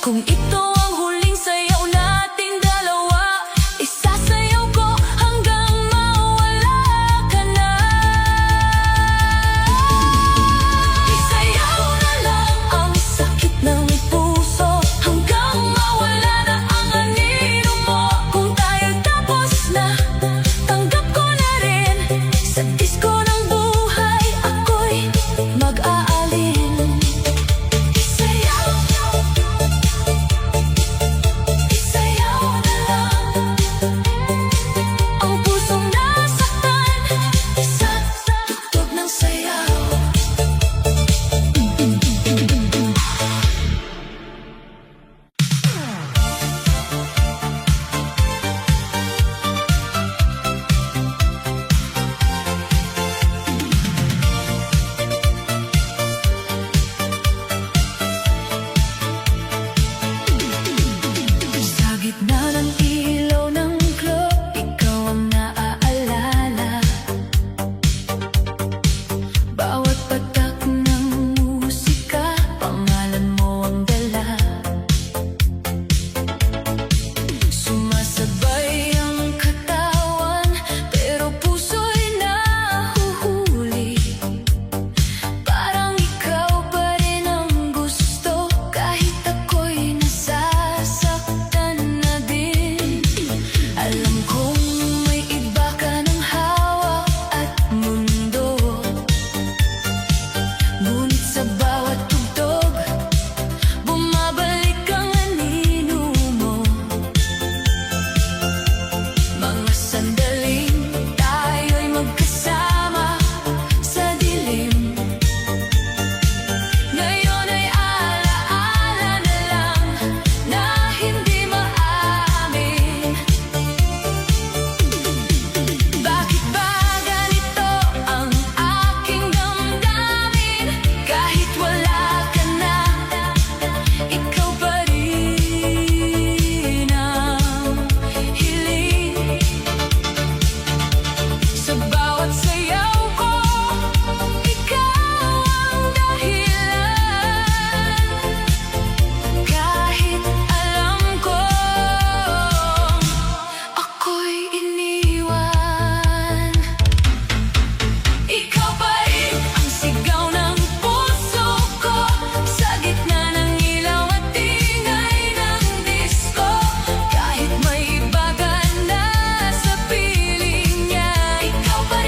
Kung ito ang huling sayaw nating dalawa, isasayaw ko hanggang mawala ka na. Isayaw na lang ang sakit ng puso hanggang mawala na ang anino mo. Kung tayo tapos na, tanggap ko na rin. Sa disko ng buhay ako'y mag-aalin. Isayaw na lang ang pusong nasaktan sa tugtog ng sayaw. Sa gitna ng ilaw ng club, ikaw ang naaalala. Bawat patak ng musika, pangalan mo ang dala. Sumasabay ang katawan, pero puso'y nahuhuli. Parang ikaw pa rin ang gusto, kahit ako'y nasasaktan na din. Alam kong may iba ka ng hawak at mundo, ngunit sa bawat tugtog, bumabalik ang anino mo. Mga sandaling tayo'y magkasama sa dilim, ngayon ay alaala na lang na hindi maamin. Bakit ba ganito ang aking damdamin? Kahit wala ka na, ikaw pa rin ang hiling. Sa bawat sayaw ko, ikaw ang dahilan. Kahit alam ko ako'y iniwan, ikaw pa rin ang sigaw ng puso ko. Sa gitna ng ilaw at ingay ng disko, kahit may iba ka na sa piling niya, ikaw pa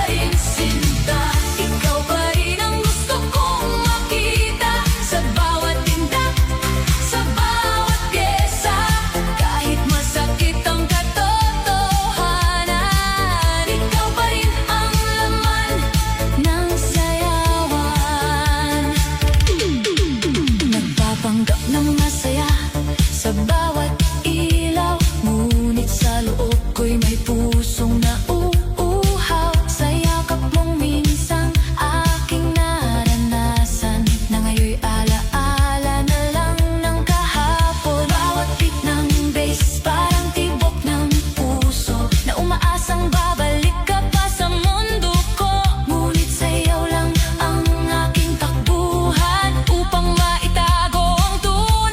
rin sinta. Ikaw pa rin ang gusto kong makita sa bawat tinda, sa bawat pyesa. Kahit masakit ang katotohanan, ikaw pa rin ang laman ng sayawan. Nagpapanggap ng masaya sa bawat ilaw, ngunit sa loob ko'y may pusong nauuhaw. Sa yakap mong minsang aking naranasan, na ngayon'y alaala na lang ng kahapon. Bawat beat ng bass parang tibok ng puso, na umaasang babalik ka pa sa mundo ko. Ngunit sayaw lang ang aking takbuhan upang maitago ang tunay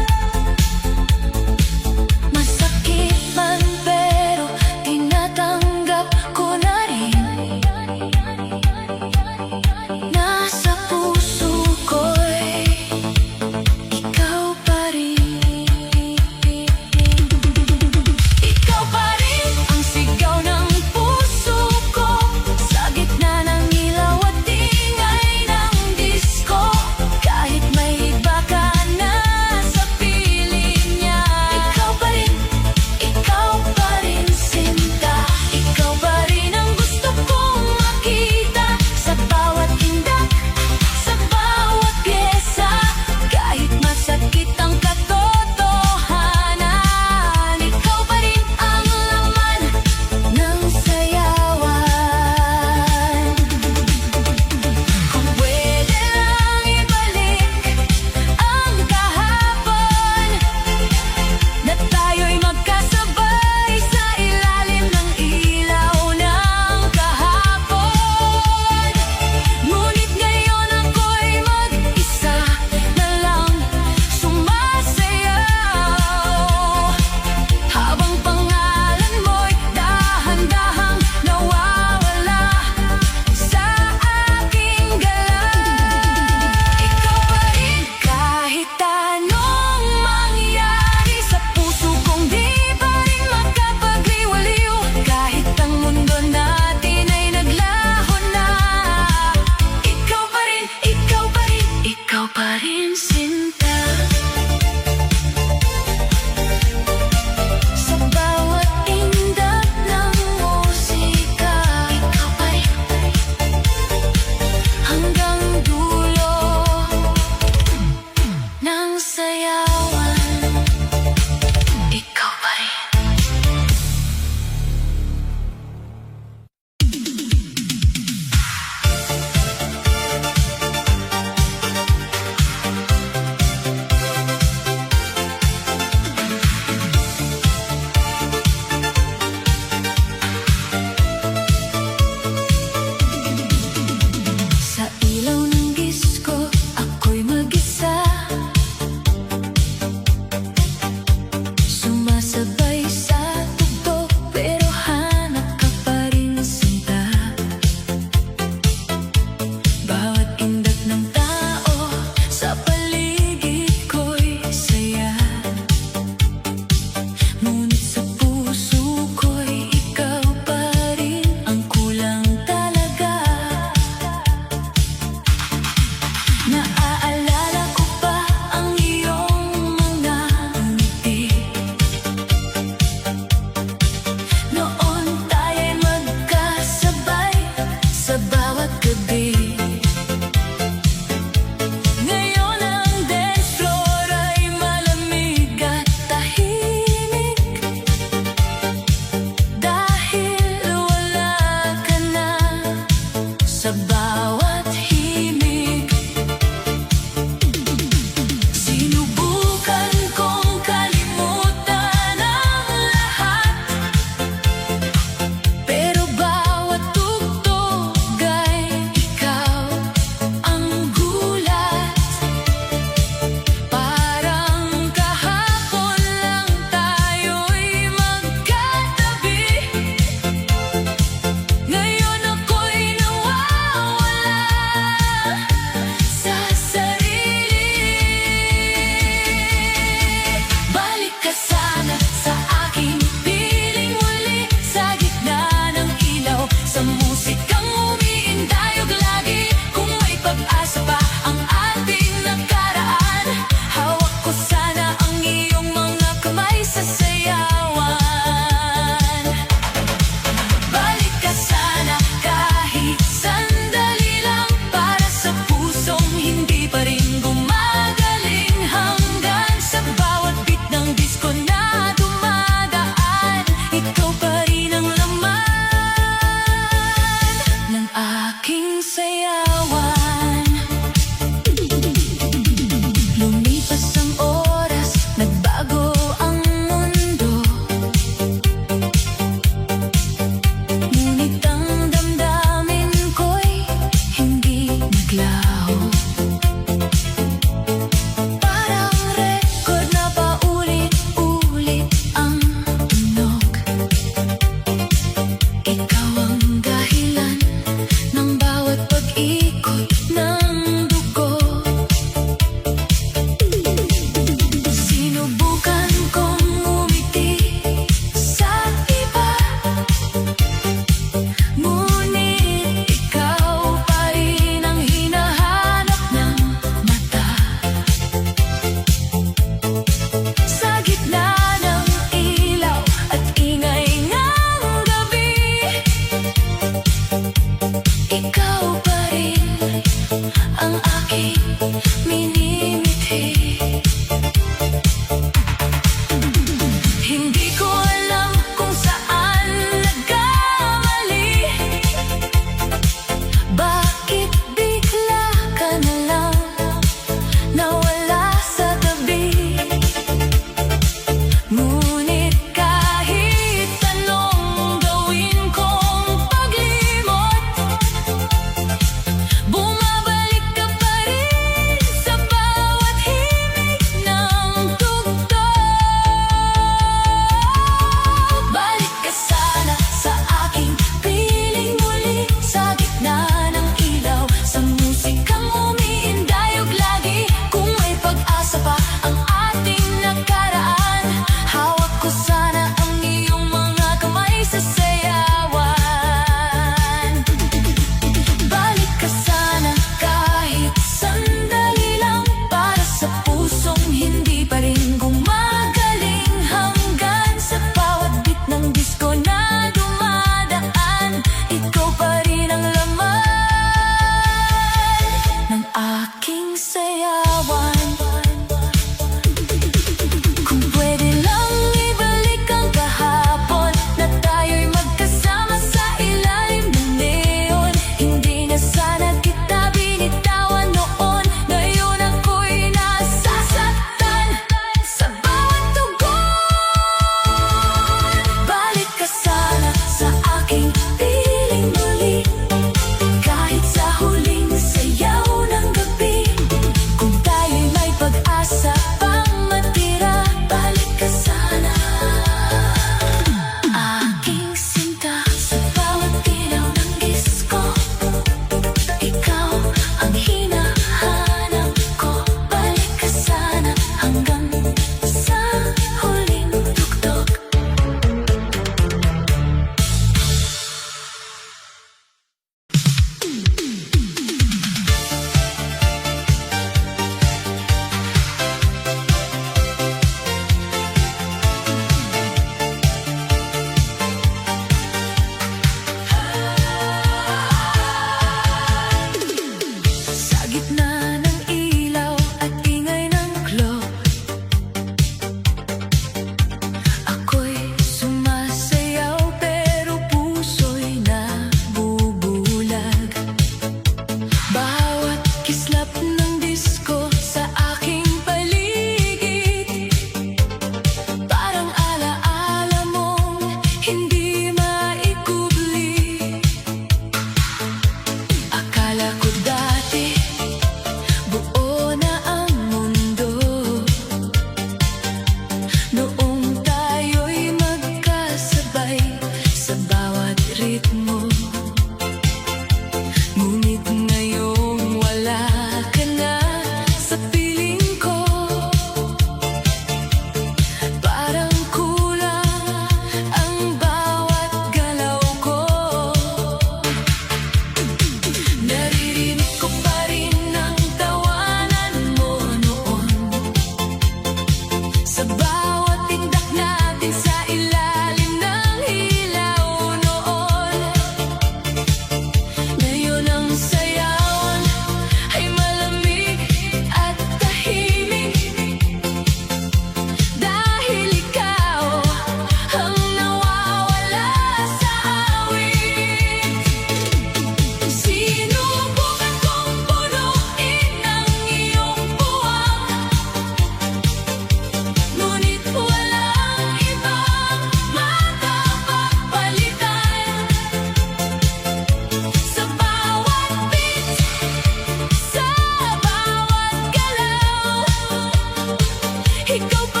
Ikaw ba